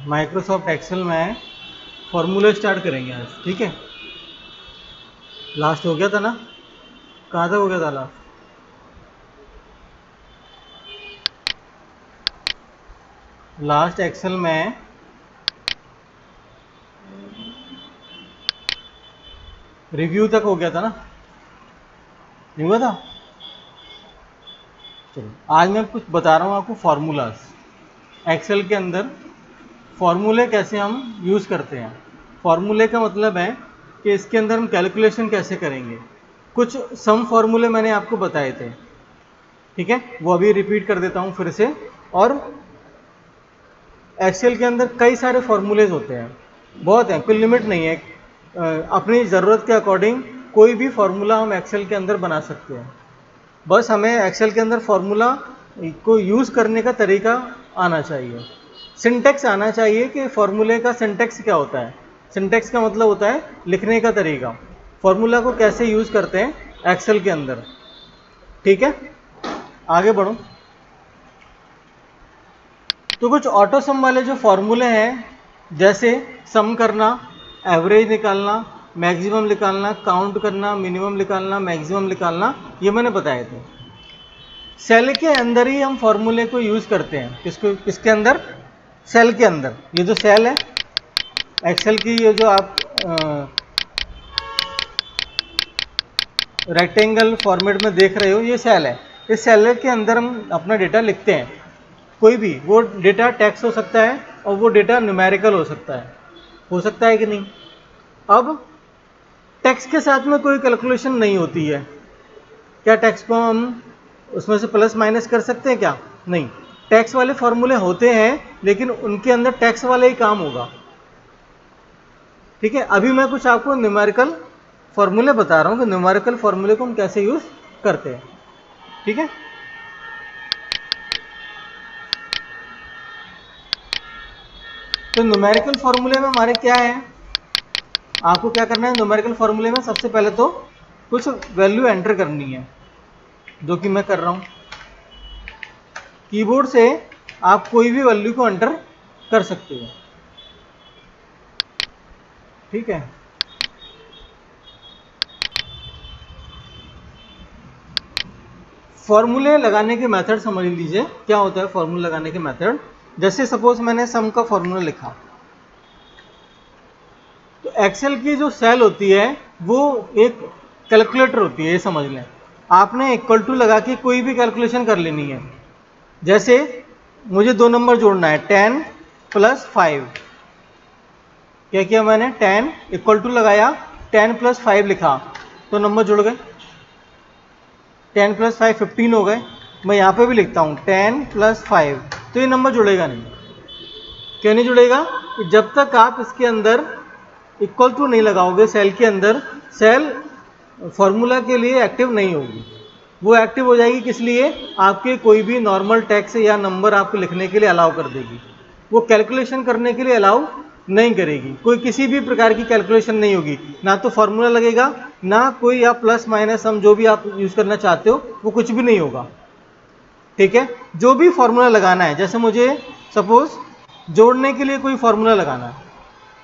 Microsoft Excel में फॉर्मूले start करेंगे आज, ठीक है। लास्ट हो गया था ना, कहाँ तक हो गया था लास्ट? लास्ट एक्सेल में रिव्यू तक हो गया था ना, नहीं हुआ था? चलो आज मैं कुछ बता रहा हूँ आपको फार्मूलाज एक्सेल के अंदर। फार्मूले कैसे हम यूज़ करते हैं। फार्मूले का मतलब है कि इसके अंदर हम कैलकुलेशन कैसे करेंगे। कुछ सम फार्मूले मैंने आपको बताए थे, ठीक है, वो अभी रिपीट कर देता हूँ फिर से। और एक्सेल के अंदर कई सारे फार्मूलेज होते हैं, बहुत हैं, कोई लिमिट नहीं है। अपनी ज़रूरत के अकॉर्डिंग कोई भी फार्मूला हम एक्सेल के अंदर बना सकते हैं। बस हमें एक्सेल के अंदर फार्मूला को यूज़ करने का तरीका आना चाहिए, सिंटेक्स आना चाहिए कि फार्मूले का सिंटेक्स क्या होता है। सिंटेक्स का मतलब होता है लिखने का तरीका, फार्मूला को कैसे यूज़ करते हैं एक्सेल के अंदर, ठीक है। आगे बढ़ो। तो कुछ ऑटो सम वाले जो फॉर्मूले हैं, जैसे सम करना, एवरेज निकालना, मैक्सिमम निकालना, काउंट करना, मिनिमम निकालना, मैक्सिमम निकालना, ये मैंने बताए थे। सेल के अंदर ही हम फॉर्मूले को यूज़ करते हैं। किसके अंदर? सेल के अंदर। ये जो सेल है एक्सेल की, ये जो आप रेक्टेंगल फॉर्मेट में देख रहे हो, ये सेल है। इस सेल के अंदर हम अपना डेटा लिखते हैं। कोई भी, वो डेटा टेक्स्ट हो सकता है और वो डेटा न्यूमेरिकल हो सकता है कि नहीं। अब टेक्स्ट के साथ में कोई कैलकुलेशन नहीं होती है। क्या टेक्स्ट को हम उसमें से प्लस माइनस कर सकते हैं क्या? नहीं। टैक्स वाले फॉर्मूले होते हैं लेकिन उनके अंदर टैक्स वाला ही काम होगा, ठीक है। अभी मैं कुछ आपको न्यूमेरिकल फॉर्मूले बता रहा हूँ कि न्यूमेरिकल फॉर्मूले को हम कैसे यूज करते हैं, ठीक है। तो न्यूमेरिकल फॉर्मूले में हमारे क्या है, आपको क्या करना है न्यूमेरिकल फॉर्मूले में? सबसे पहले तो कुछ वैल्यू एंटर करनी है, जो कि मैं कर रहा हूँ। कीबोर्ड से आप कोई भी वैल्यू को एंटर कर सकते हो, ठीक है। फॉर्मूले लगाने के मेथड समझ लीजिए, क्या होता है फॉर्मूला लगाने के मेथड। जैसे सपोज मैंने सम का फॉर्मूला लिखा, तो एक्सेल की जो सेल होती है वो एक कैलकुलेटर होती है, ये समझ लें। आपने इक्वल टू लगा के कोई भी कैलकुलेशन कर लेनी है। जैसे मुझे दो नंबर जोड़ना है, 10 प्लस 5। क्या किया मैंने? 10 इक्वल टू लगाया, 10 प्लस 5 लिखा, तो नंबर जुड़ गए। 10 प्लस 5 15 हो गए। मैं यहाँ पे भी लिखता हूँ 10 प्लस 5, तो ये नंबर जुड़ेगा नहीं। क्यों नहीं जुड़ेगा? जब तक आप इसके अंदर इक्वल टू नहीं लगाओगे सेल के अंदर, सेल फॉर्मूला के लिए एक्टिव नहीं होगी। वो एक्टिव हो जाएगी किस लिए? आपके कोई भी नॉर्मल टेक्स्ट या नंबर आपको लिखने के लिए अलाउ कर देगी, वो कैलकुलेशन करने के लिए अलाउ नहीं करेगी। कोई किसी भी प्रकार की कैलकुलेशन नहीं होगी, ना तो फॉर्मूला लगेगा, ना कोई आप प्लस माइनस सम जो भी आप यूज करना चाहते हो वो कुछ भी नहीं होगा, ठीक है। जो भी फॉर्मूला लगाना है, जैसे मुझे सपोज जोड़ने के लिए कोई फॉर्मूला लगाना है,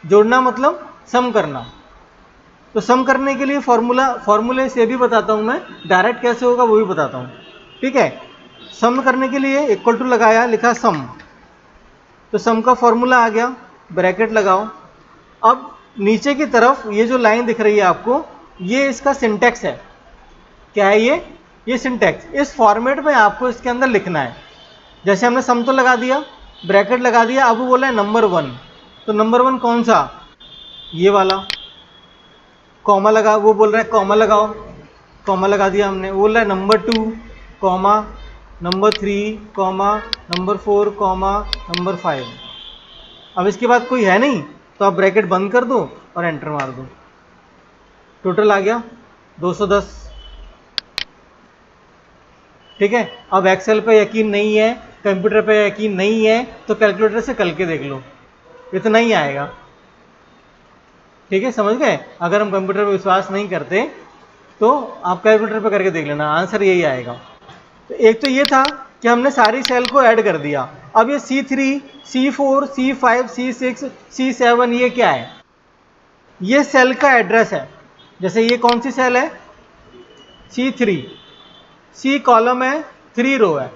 जोड़ना मतलब सम करना, तो सम करने के लिए फॉर्मूले से भी बताता हूं मैं, डायरेक्ट कैसे होगा वो भी बताता हूं, ठीक है। सम करने के लिए इक्वल टू लगाया, लिखा सम, तो सम का फॉर्मूला आ गया, ब्रैकेट लगाओ। अब नीचे की तरफ ये जो लाइन दिख रही है आपको, ये इसका सिंटेक्स है। क्या है ये सिंटेक्स। इस फॉर्मेट में आपको इसके अंदर लिखना है। जैसे हमने सम तो लगा दिया, ब्रैकेट लगा दिया, अब वो बोला है नंबर 1, तो नंबर 1 कौन सा? ये वाला। कॉमा लगा, वो बोल रहा है कॉमा लगाओ, कॉमा लगा दिया हमने। वो बोल रहा है number 2 comma, number 3 comma, number 4 comma, number 5। अब इसके बाद कोई है नहीं, तो आप ब्रैकेट बंद कर दो और एंटर मार दो। टोटल आ गया 210, ठीक है। अब एक्सेल पे यकीन नहीं है, कंप्यूटर पे यकीन नहीं है, तो कैलकुलेटर से करके देख लो, इतना ही आएगा, ठीक है। समझ गए? अगर हम कंप्यूटर पे विश्वास नहीं करते तो आप कैलकुलेटर पे करके देख लेना, आंसर यही आएगा। तो एक तो ये था कि हमने सारी सेल को ऐड कर दिया। अब ये C3, C4, C5, C6, C7 ये क्या है? ये सेल का एड्रेस है। जैसे ये कौन सी सेल है? C3, C कॉलम है, 3 रो है।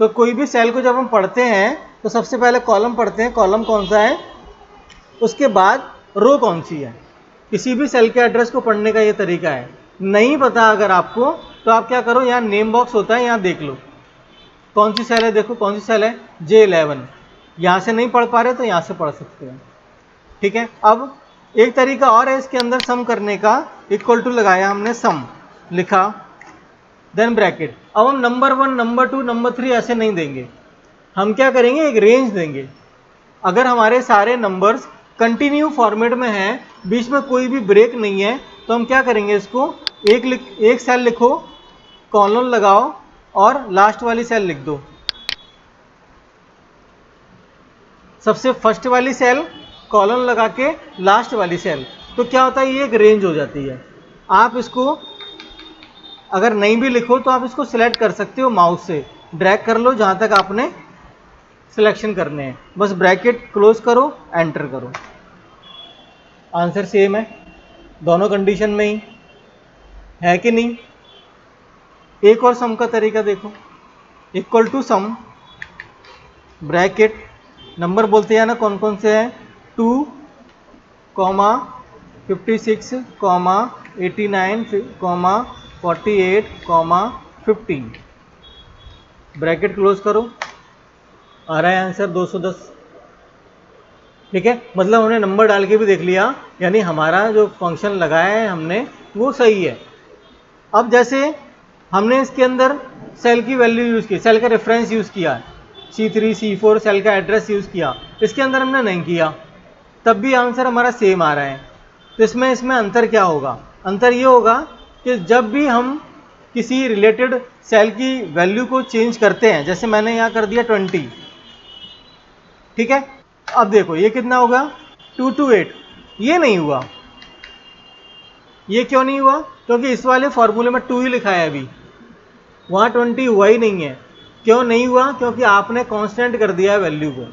तो कोई भी सेल को जब हम पढ़ते हैं तो सबसे पहले कॉलम पढ़ते हैं, कॉलम कौन सा है, उसके बाद रो कौन सी है। किसी भी सेल के एड्रेस को पढ़ने का ये तरीका है। नहीं पता अगर आपको तो आप क्या करो, यहाँ नेम बॉक्स होता है, यहाँ देख लो कौन सी सेल है। देखो कौन सी सेल है, J11। यहाँ से नहीं पढ़ पा रहे तो यहाँ से पढ़ सकते हैं। ठीक है। अब एक तरीका और है इसके अंदर सम करने का। इक्वल टू लगाया हमने, सम लिखा, देन ब्रैकेट। अब हम नंबर 1, नंबर 2, नंबर 3 ऐसे नहीं देंगे। हम क्या करेंगे, एक रेंज देंगे। अगर हमारे सारे नंबर्स कंटिन्यू फॉर्मेट में हैं, बीच में कोई भी ब्रेक नहीं है, तो हम क्या करेंगे, इसको एक सेल लिखो, कॉलम लगाओ और लास्ट वाली सेल लिख दो। सबसे फर्स्ट वाली सेल, कॉलम लगा के लास्ट वाली सेल। तो क्या होता है, ये एक रेंज हो जाती है। आप इसको अगर नहीं भी लिखो तो आप इसको सिलेक्ट कर सकते हो, माउस से ड्रैग कर लो जहां तक आपने सिलेक्शन करने हैं। बस ब्रैकेट क्लोज करो, एंटर करो। आंसर सेम है दोनों कंडीशन में ही, है कि नहीं? एक और सम का तरीका देखो। Equal to sum, bracket, number बोलते हैं ना कौन कौन से हैं, 2, 56, 89, 48, 15। ब्रैकेट क्लोज करो, आ रहा है आंसर 210। ठीक है, मतलब हमने नंबर डाल के भी देख लिया, यानी हमारा जो फंक्शन लगाया है हमने वो सही है। अब जैसे हमने इसके अंदर सेल की वैल्यू यूज़ की, सेल का रेफरेंस यूज़ किया, C3, C4 सेल का एड्रेस यूज़ किया, इसके अंदर हमने नहीं किया, तब भी आंसर हमारा सेम आ रहा है। तो इसमें अंतर क्या होगा? अंतर ये होगा कि जब भी हम किसी रिलेटेड सेल की वैल्यू को चेंज करते हैं, जैसे मैंने यहाँ कर दिया 20, ठीक है। अब देखो ये कितना होगा, 228। ये नहीं हुआ, ये क्यों नहीं हुआ? क्योंकि इस वाले फॉर्मूले में 2 ही लिखा है, अभी वहाँ 20 हुआ ही नहीं है। क्यों नहीं हुआ? क्योंकि आपने कांस्टेंट कर दिया है वैल्यू को।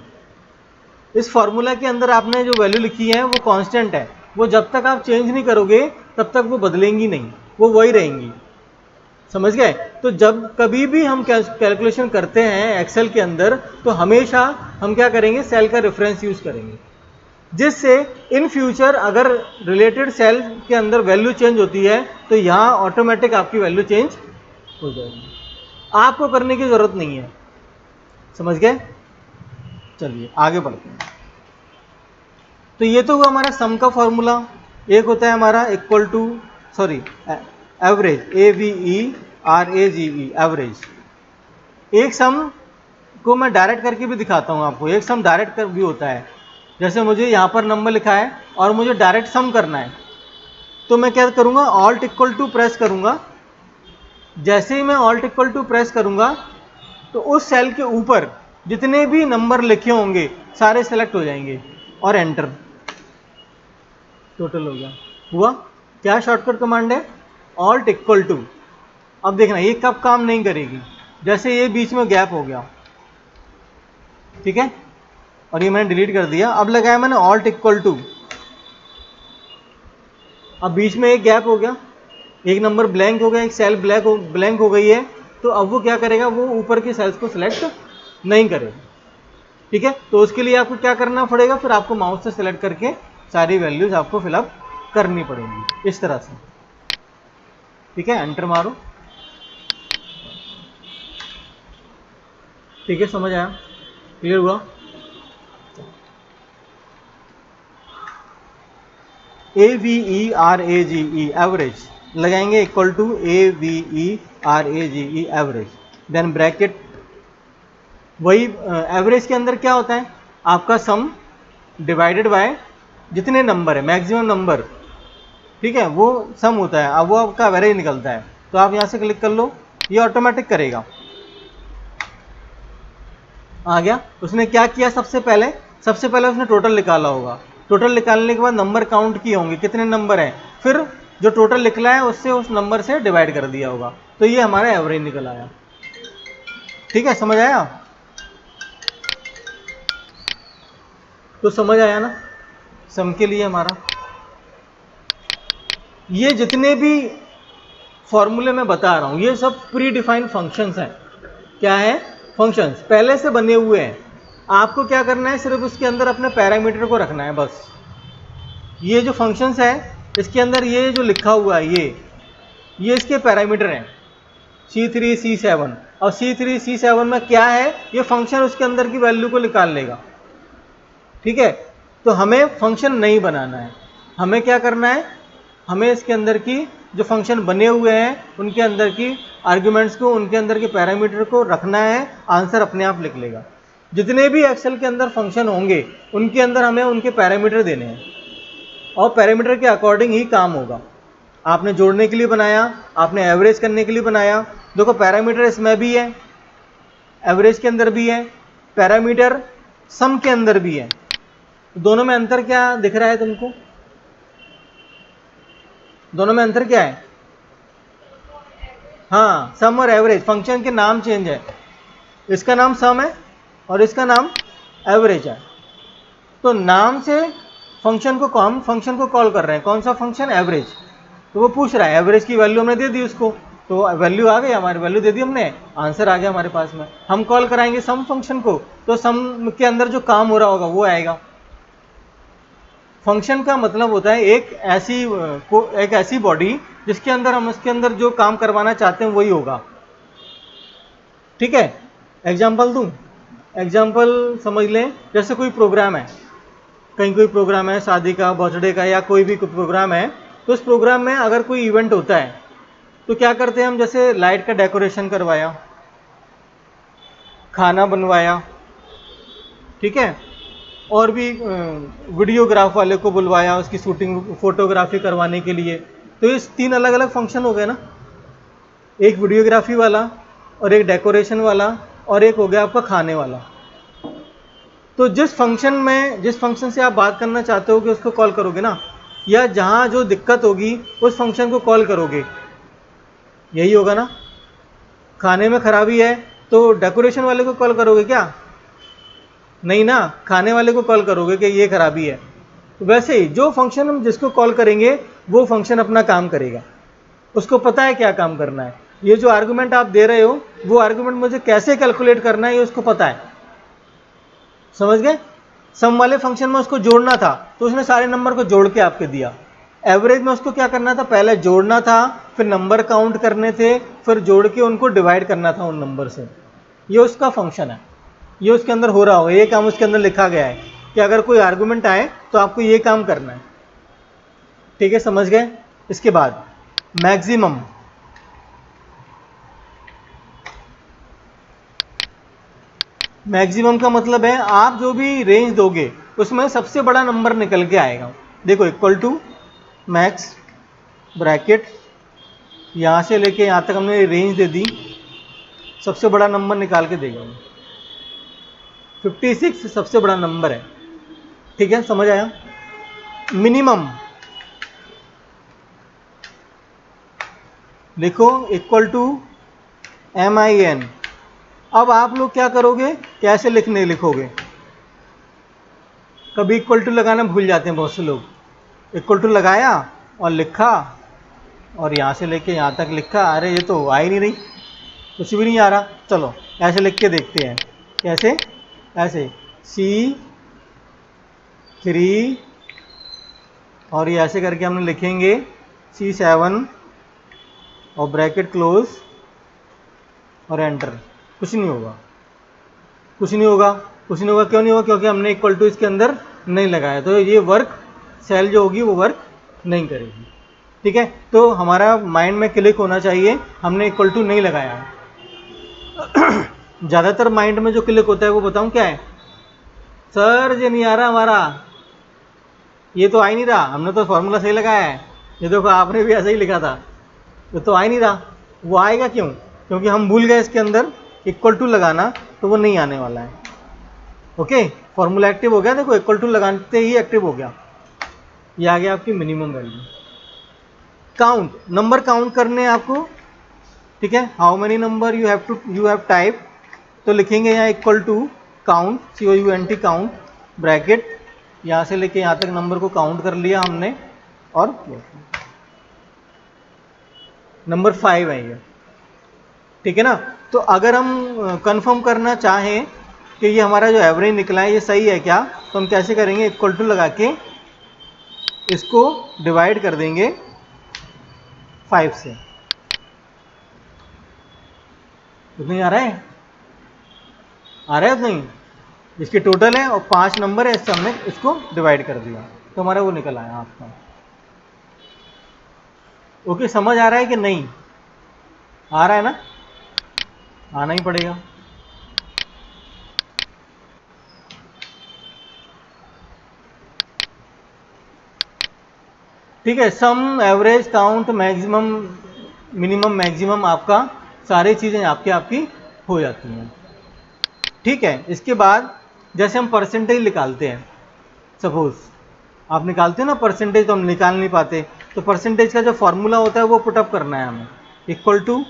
इस फॉर्मूला के अंदर आपने जो वैल्यू लिखी है वो कांस्टेंट है, वो जब तक आप चेंज नहीं करोगे तब तक वो बदलेंगी नहीं, वो वही रहेंगी। समझ गए? तो जब कभी भी हम कैलकुलेशन करते हैं एक्सेल के अंदर, तो हमेशा हम क्या करेंगे, सेल का रेफरेंस यूज करेंगे, जिससे इन फ्यूचर अगर रिलेटेड सेल के अंदर वैल्यू चेंज होती है तो यहाँ ऑटोमेटिक आपकी वैल्यू चेंज हो जाएगी, आपको करने की जरूरत नहीं है। समझ गए? चलिए आगे बढ़ते हैं। तो ये तो हुआ हमारा सम का फॉर्मूला। एक होता है हमारा equal to, sorry, average, AVERAGE, average. एक सम को मैं डायरेक्ट करके भी दिखाता हूँ आपको। एक सम डायरेक्ट कर भी होता है, जैसे मुझे यहाँ पर नंबर लिखा है और मुझे डायरेक्ट सम करना है, तो मैं क्या करूँगा, ऑल्ट इक्वल टू प्रेस करूँगा। जैसे ही मैं ऑल्ट इक्वल टू प्रेस करूँगा तो उस सेल के ऊपर जितने भी नंबर लिखे होंगे सारे सेलेक्ट हो जाएंगे और एंटर, टोटल हो गया। हुआ क्या? शॉर्टकट कमांड है ऑल्ट इक्वल टू। अब देखना ये कब काम नहीं करेगी, जैसे ये बीच में गैप हो गया, ठीक है, और ये मैंने डिलीट कर दिया। अब लगाया मैंने ऑल्ट इक्वल टू, अब बीच में एक गैप हो गया, एक नंबर ब्लैंक हो गया, एक सेल ब्लैंक हो गई है, तो अब वो क्या करेगा, वो ऊपर के सेल्स को सिलेक्ट नहीं करेगा। ठीक है, तो उसके लिए आपको क्या करना पड़ेगा, फिर आपको माउस से सिलेक्ट करके सारी वैल्यूज आपको फिलअप करनी पड़ेंगी इस तरह से। ठीक है, एंटर मारो। ठीक है, समझ आया? क्लियर हुआ? AVERAGE, एवरेज लगाएंगे, equal to AVERAGE, average, then bracket. वही एवरेज के अंदर क्या होता है, आपका सम डिवाइडेड बाय जितने नंबर है, मैक्सिमम नंबर, ठीक है, वो सम होता है। अब वो आपका एवरेज निकलता है, तो आप यहाँ से क्लिक कर लो, ये ऑटोमेटिक करेगा। आ गया। उसने क्या किया, सबसे पहले उसने टोटल निकाला होगा। टोटल निकालने के बाद नंबर काउंट किए होंगे, कितने नंबर हैं, फिर जो टोटल निकला है उससे उस नंबर से डिवाइड कर दिया होगा, तो ये हमारा एवरेज निकल आया। ठीक है, समझ आया? तो समझ आया ना सम के लिए हमारा। ये जितने भी फॉर्मूले मैं बता रहा हूं ये सब प्री डिफाइंड फंक्शंस हैं। क्या है? फंक्शंस पहले से बने हुए हैं। आपको क्या करना है, सिर्फ उसके अंदर अपने पैरामीटर को रखना है बस। ये जो फंक्शंस है इसके अंदर ये जो लिखा हुआ है ये इसके पैरामीटर हैं C3 C7। और C3 C7 में क्या है, ये फंक्शन उसके अंदर की वैल्यू को निकाल लेगा। ठीक है, तो हमें फंक्शन नहीं बनाना है। हमें क्या करना है, हमें इसके अंदर की जो फंक्शन बने हुए हैं उनके अंदर की आर्ग्यूमेंट्स को, उनके अंदर के पैरामीटर को रखना है, आंसर अपने आप लिख लेगा। जितने भी एक्सेल के अंदर फंक्शन होंगे उनके अंदर हमें उनके पैरामीटर देने हैं और पैरामीटर के अकॉर्डिंग ही काम होगा। आपने जोड़ने के लिए बनाया, आपने एवरेज करने के लिए बनाया। देखो पैरामीटर इसमें भी है, एवरेज के अंदर भी है, पैरामीटर सम के अंदर भी है। दोनों में अंतर क्या दिख रहा है तुमको? दोनों में अंतर क्या है? हाँ, सम और एवरेज। फंक्शन के नाम चेंज है, इसका नाम सम है और इसका नाम एवरेज है। तो नाम से फंक्शन को हम फंक्शन को कॉल कर रहे हैं। कौन सा फंक्शन? एवरेज। तो वो पूछ रहा है, एवरेज की वैल्यू हमने दे दी उसको, तो वैल्यू आ गई हमारी, वैल्यू दे दी हमने, आंसर आ गया हमारे पास में। हम कॉल कराएंगे सम फंक्शन को, तो सम के अंदर जो काम हो रहा होगा वो आएगा। फंक्शन का मतलब होता है एक ऐसी बॉडी जिसके अंदर हम उसके अंदर जो काम करवाना चाहते हैं वही होगा। ठीक है, एग्जाम्पल दूं? एग्जाम्पल समझ लें, जैसे कोई प्रोग्राम है, कहीं कोई प्रोग्राम है शादी का, बर्थडे का, या कोई भी प्रोग्राम है। तो उस प्रोग्राम में अगर कोई इवेंट होता है तो क्या करते हैं हम, जैसे लाइट का डेकोरेशन करवाया, खाना बनवाया, ठीक है, और भी वीडियोग्राफ वाले को बुलवाया उसकी शूटिंग फोटोग्राफी करवाने के लिए। तो ये 3 अलग अलग फंक्शन हो गए ना, एक वीडियोग्राफी वाला और एक डेकोरेशन वाला और एक हो गया आपका खाने वाला। तो जिस फंक्शन से आप बात करना चाहते हो कि उसको कॉल करोगे ना, या जहाँ जो दिक्कत होगी उस फंक्शन को कॉल करोगे, यही होगा ना। खाने में खराबी है तो डेकोरेशन वाले को कॉल करोगे क्या? नहीं ना, खाने वाले को कॉल करोगे कि ये खराबी है। तो वैसे ही जो फंक्शन हम जिसको कॉल करेंगे वो फंक्शन अपना काम करेगा, उसको पता है क्या काम करना है। ये जो आर्गुमेंट आप दे रहे हो वो आर्गुमेंट मुझे कैसे कैलकुलेट करना है ये उसको पता है। समझ गए? सम वाले फंक्शन में उसको जोड़ना था तो उसने सारे नंबर को जोड़ के आपके दिया। एवरेज में उसको क्या करना था, पहले जोड़ना था, फिर नंबर काउंट करने थे, फिर जोड़ के उनको डिवाइड करना था उन नंबर से। ये उसका फंक्शन है, ये उसके अंदर हो रहा होगा, ये काम उसके अंदर लिखा गया है कि अगर कोई आर्गुमेंट आए तो आपको ये काम करना है। ठीक है, समझ गए? इसके बाद मैक्सिमम। मैक्सिमम का मतलब है आप जो भी रेंज दोगे उसमें सबसे बड़ा नंबर निकल के आएगा। देखो इक्वल टू मैक्स ब्रैकेट, यहाँ से लेके यहाँ तक हमने रेंज दे दी, सबसे बड़ा नंबर निकाल के देगा। 56 सबसे बड़ा नंबर है। ठीक है, समझ आया? मिनिमम लिखो इक्वल टू MIN। अब आप लोग क्या करोगे, कैसे लिखोगे? कभी इक्वल टू लगाना भूल जाते हैं बहुत से लोग। इक्वल टू लगाया और लिखा और यहाँ से लेके यहाँ तक लिखा, अरे ये तो आ ही नहीं रही, कुछ भी नहीं आ रहा। चलो ऐसे लिख के देखते हैं, कैसे? ऐसे C3 और ये ऐसे करके हमने लिखेंगे C7 और ब्रैकेट क्लोज और एंटर। कुछ नहीं होगा, कुछ नहीं होगा, कुछ नहीं होगा। क्यों नहीं होगा? क्योंकि हमने इक्वल टू इसके अंदर नहीं लगाया, तो ये वर्क सेल जो होगी वो वर्क नहीं करेगी। ठीक है, तो हमारा माइंड में क्लिक होना चाहिए हमने इक्वल टू नहीं लगाया है। ज़्यादातर माइंड में जो क्लिक होता है वो बताऊं क्या है? सर ये नहीं आ रहा हमारा, ये तो आ ही नहीं रहा, हमने तो फॉर्मूला सही लगाया है, ये देखो आपने भी ऐसे ही लिखा था, ये तो आ ही नहीं रहा। वो आएगा क्यों? क्योंकि हम भूल गए इसके अंदर इक्वल टू लगाना, तो वो नहीं आने वाला है। ओके, फॉर्मूला एक्टिव हो गया, देखो इक्वल टू लगाते ही एक्टिव हो गया। ये आ गया आपकी minimum value. Count, number count करने हैं आपको। ठीक है, how many number you have type तो लिखेंगे यहाँ equal to count, COUNT count, bracket यहाँ से लेके यहाँ तक नंबर को काउंट कर लिया हमने और नंबर 5 है ये, ठीक है ना। तो अगर हम कंफर्म करना चाहें कि ये हमारा जो एवरेज निकला है ये सही है क्या, तो हम कैसे करेंगे, इक्वल टू लगा के इसको डिवाइड कर देंगे 5 से। उतनी आ रहा है, आ रहा है उतनी, इसकी टोटल है और 5 नंबर है, इससे हमने इसको डिवाइड कर दिया तो हमारा वो निकल आया आपका। ओके, समझ आ रहा है कि नहीं आ रहा है ना, आना ही पड़ेगा। ठीक है, sum, average, count, maximum, minimum, maximum, आपका सारी चीज़ें आपकी आपकी हो जाती हैं। ठीक है, इसके बाद जैसे हम परसेंटेज निकालते हैं, सपोज आप निकालते हैं ना परसेंटेज, तो हम निकाल नहीं पाते, तो परसेंटेज का जो फॉर्मूला होता है वो पुटअप करना है हमें, इक्वल टू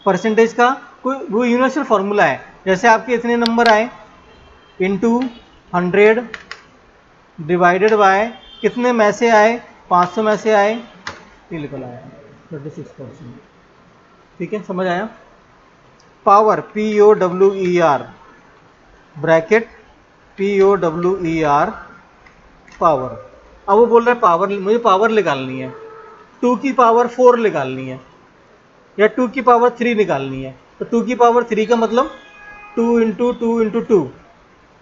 परसेंटेज का कोई वो यूनिवर्सल फॉर्मूला है, जैसे आपके इतने नंबर आए इंटू 100 डिवाइडेड बाय कितने में से आए, 500 में से आए, ये निकल आया 36%। ठीक है, समझ आया। Power POWER bracket POWER power. अब वो बोल रहा है पावर, मुझे पावर निकालनी है, 2 की पावर 4 निकालनी है या 2 की पावर 3 निकालनी है, तो 2 की पावर 3 का मतलब 2 इंटू 2 इंटू 2,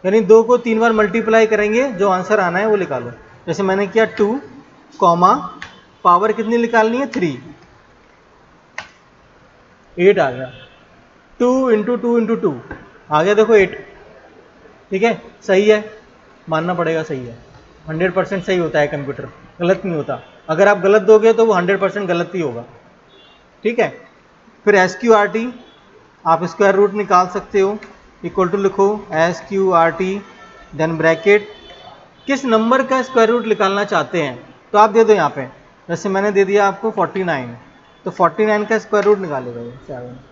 यानी 2 को 3 बार मल्टीप्लाई करेंगे, जो आंसर आना है वो निकालो। जैसे मैंने किया 2 कॉमा पावर कितनी निकालनी है 3, 8 आ गया, 2 इंटू 2 इंटू 2 आ गया, देखो 8। ठीक है, सही है, मानना पड़ेगा सही है, 100% सही होता है कंप्यूटर, गलत नहीं होता, अगर आप गलत दोगे तो वो 100% गलत ही होगा। ठीक है, फिर SQRT आप स्क्वायर रूट निकाल सकते हो, इक्वल टू लिखो SQRT देन ब्रैकेट, किस नंबर का स्क्वायर रूट निकालना चाहते हैं तो आप दे दो यहाँ पे, जैसे मैंने दे दिया आपको 49, तो 49 का स्क्वायर रूट निकालेगा ये 7।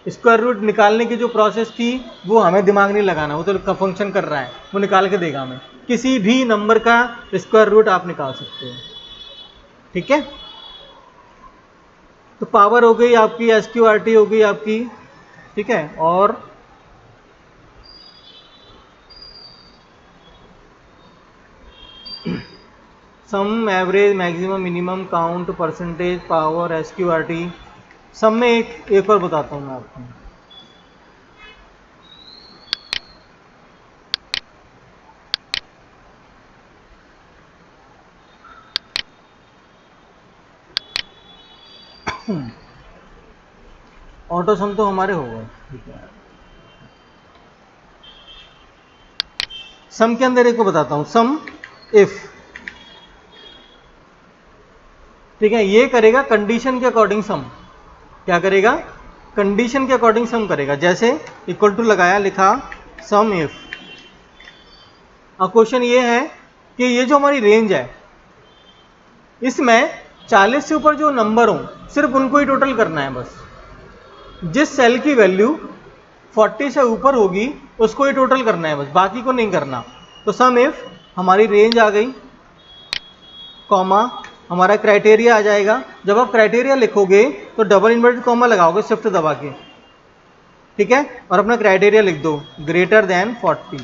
स्क्वायर रूट निकालने की जो प्रोसेस थी वो हमें दिमाग नहीं लगाना, वो तो फंक्शन कर रहा है, वो निकाल के देगा हमें, किसी भी नंबर का स्क्वायर रूट आप निकाल सकते हो। ठीक है, तो पावर हो गई आपकी, SQRT हो गई आपकी। ठीक है, और sum, average, maximum, minimum, count, percentage, power, SQRT, सब में एक और बताता हूँ मैं आपको। ऑटो सम तो हमारे हो गए। ठीक है, सम के अंदर एक को बताता हूं, सम इफ। ठीक है, ये करेगा कंडीशन के अकॉर्डिंग सम, क्या करेगा, कंडीशन के अकॉर्डिंग सम करेगा। जैसे इक्वल टू लगाया, लिखा सम इफ। अब क्वेश्चन ये है कि ये जो हमारी रेंज है इसमें 40 से ऊपर जो नंबर हो सिर्फ उनको ही टोटल करना है, बस जिस सेल की वैल्यू 40 से ऊपर होगी उसको ही टोटल करना है, बस बाकी को नहीं करना। तो सम इफ हमारी रेंज आ गई, कॉमा हमारा क्राइटेरिया आ जाएगा। जब आप क्राइटेरिया लिखोगे तो डबल इन्वर्टेड कॉमा लगाओगे शिफ्ट दबा के, ठीक है, और अपना क्राइटेरिया लिख दो, greater than 40,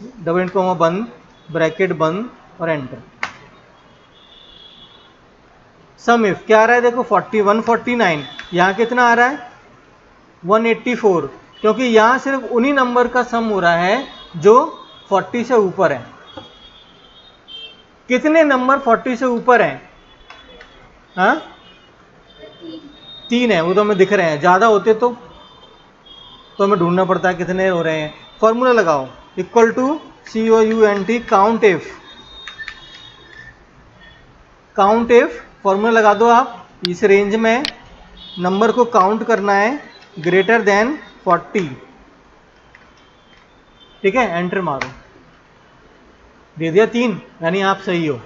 double inverted comma बंद, ब्रैकेट बंद और एंटर। सम इफ क्या आ रहा है, देखो 41, 49, यहाँ कितना आ रहा है 184, क्योंकि यहाँ सिर्फ उन्हीं नंबर का सम हो रहा है जो 40 से ऊपर है। कितने नंबर 40 से ऊपर हैं, हाँ 3 है, वो तो हमें दिख रहे हैं, ज़्यादा होते तो हमें ढूंढना पड़ता है कितने हो रहे हैं। फॉर्मूला लगाओ, equal to COUNT count if, count if formula लगा दो आप, इस रेंज में नंबर को काउंट करना है ग्रेटर देन 40। ठीक है, एंटर मारो, दे दिया 3, यानी आप सही हो,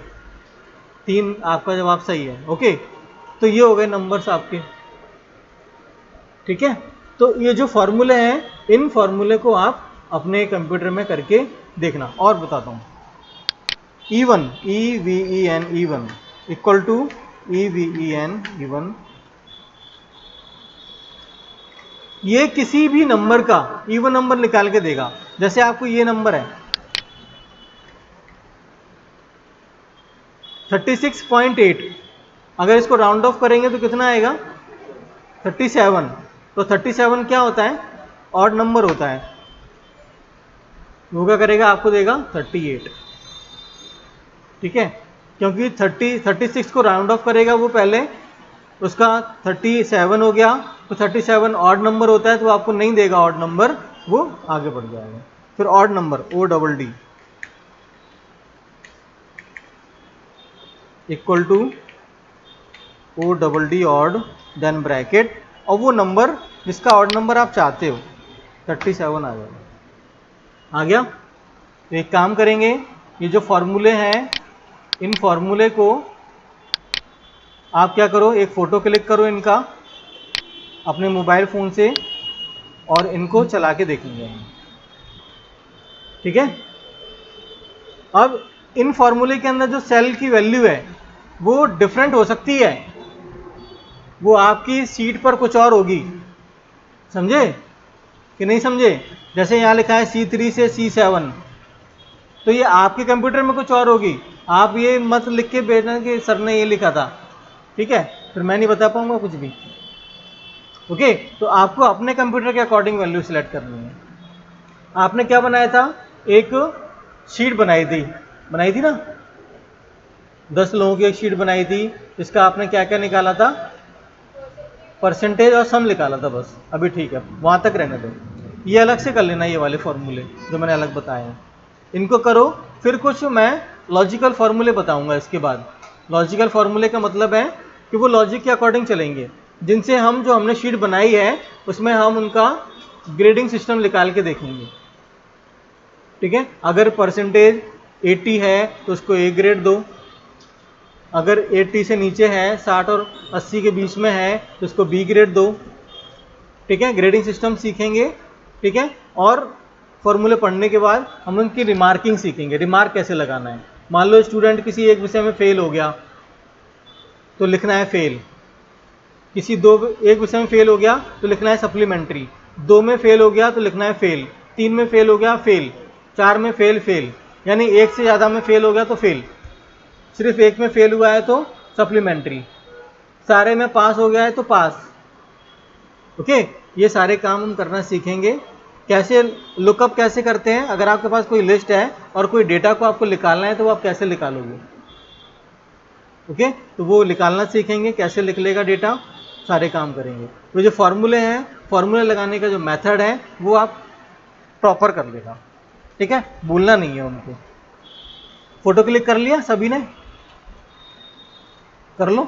3 आपका जवाब सही है। ओके, तो ये हो गए नंबर्स आपके। ठीक है, तो ये जो फॉर्मूले हैं, इन फॉर्मूले को आप अपने कंप्यूटर में करके देखना। और बताता हूँ, E1 EVEN E1 equal to EVEN E1, ये किसी भी नंबर का इवन नंबर निकाल के देगा। जैसे आपको ये नंबर है 36.8, अगर इसको राउंड ऑफ करेंगे तो कितना आएगा 37। तो 37 क्या होता है, ऑड नंबर होता है। वो क्या करेगा, आपको देगा 38। ठीक है, क्योंकि 36 को राउंड ऑफ करेगा वो पहले, उसका 37 हो गया, तो 37 ऑड नंबर होता है, तो आपको नहीं देगा ऑड नंबर, वो आगे बढ़ जाएगा। फिर odd number ODD equal to ODD odd, then bracket, और वो नंबर जिसका ऑड नंबर आप चाहते हो 37 आ जाएगा। आ गया। तो एक काम करेंगे, ये जो फॉर्मूले हैं, इन फॉर्मूले को आप क्या करो, एक फ़ोटो क्लिक करो इनका अपने मोबाइल फ़ोन से, और इनको चला के देखेंगे। ठीक है। अब इन फॉर्मूले के अंदर जो सेल की वैल्यू है वो डिफरेंट हो सकती है, वो आपकी सीट पर कुछ और होगी। समझे कि नहीं समझे? जैसे यहाँ लिखा है C3 से C7, तो ये आपके कंप्यूटर में कुछ और होगी। आप ये मत लिख के भेजना कि सर ने ये लिखा था, ठीक है, फिर मैं नहीं बता पाऊंगा कुछ भी। ओके, तो आपको अपने कंप्यूटर के अकॉर्डिंग वैल्यू सिलेक्ट करनी है। आपने क्या बनाया था, एक शीट बनाई थी ना, 10 लोगों की एक शीट बनाई थी। इसका आपने क्या क्या निकाला था, परसेंटेज और सम निकाला था बस। अभी ठीक है, वहां तक रहने दो। ये अलग से कर लेना, ये वाले फॉर्मूले जो मैंने अलग बताए हैं इनको करो। फिर कुछ मैं लॉजिकल फॉर्मूले बताऊंगा इसके बाद। लॉजिकल फॉर्मूले का मतलब है कि वो लॉजिक के अकॉर्डिंग चलेंगे, जिनसे हम जो हमने शीट बनाई है उसमें हम उनका ग्रेडिंग सिस्टम निकाल के देखेंगे। ठीक है, अगर परसेंटेज 80 है तो उसको A ग्रेड दो, अगर 80 से नीचे है, 60 और 80 के बीच में है, तो उसको B ग्रेड दो। ठीक है, ग्रेडिंग सिस्टम सीखेंगे। ठीक है, और फॉर्मूले पढ़ने के बाद हम उनकी रिमार्किंग सीखेंगे, रिमार्क कैसे लगाना है। मान लो स्टूडेंट किसी एक विषय में फेल हो गया तो लिखना है फेल, एक विषय में फेल हो गया तो लिखना है सप्लीमेंट्री, 2 में फेल हो गया तो लिखना है फेल, 3 में फेल हो गया फेल, 4 में फेल, यानी एक से ज़्यादा में फेल हो गया तो फेल, सिर्फ एक में फेल हुआ है तो सप्लीमेंट्री, सारे में पास हो गया है तो पास। ओके, ये सारे काम हम करना सीखेंगे। कैसे लुकअप कैसे करते हैं, अगर आपके पास कोई लिस्ट है और कोई डेटा को आपको निकालना है तो वो आप कैसे निकालोगे। ओके, तो वो निकालना सीखेंगे, कैसे निकलेगा डेटा, सारे काम करेंगे। तो जो फॉर्मूले हैं, फॉर्मूले लगाने का जो मेथड है वो आप प्रॉपर कर लेगा। ठीक है, भूलना नहीं है उनको। फोटो क्लिक कर लिया सभी ने, कर लो।